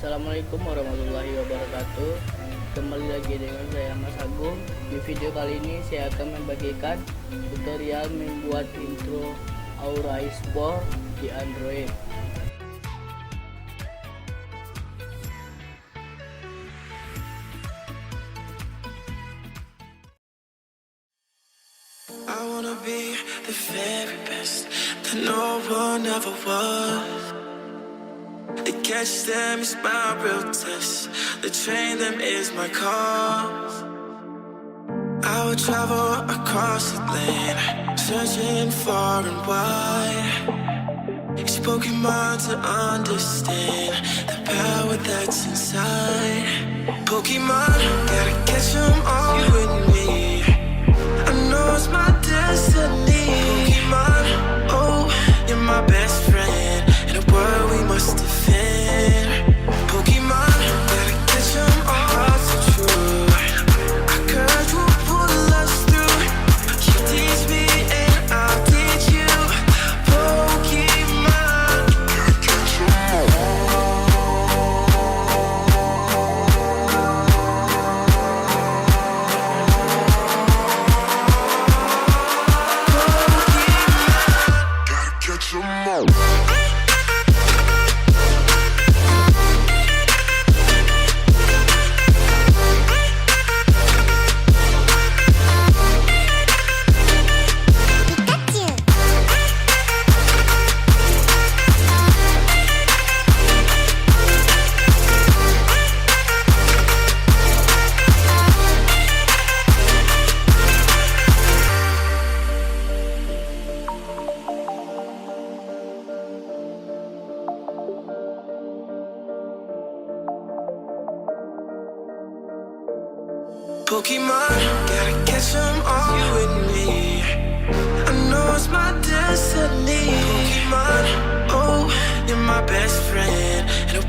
Assalamualaikum warahmatullahi wabarakatuh. Kembali lagi dengan saya Mas Agung. Di video kali ini saya akan membagikan tutorial membuat intro Aura Esport di Android. I wanna be the very best that no one ever was. To catch them is my real test. To train them is my cause. I would travel across the land, searching far and wide. Each Pokemon to understand the power that's inside. Pokemon, gotta catch them all, you and me. I know it's my destiny. Pokemon, oh, you're my best friend. In a world we must defend. Pokemon, gotta catch them all so true. Our courage will pull us through. You teach me and I'll teach you. Pokemon, gotta catch them all. Pokemon, gotta catch them all, you and me. I know it's my destiny. Pokemon, oh, you're my best friend. In a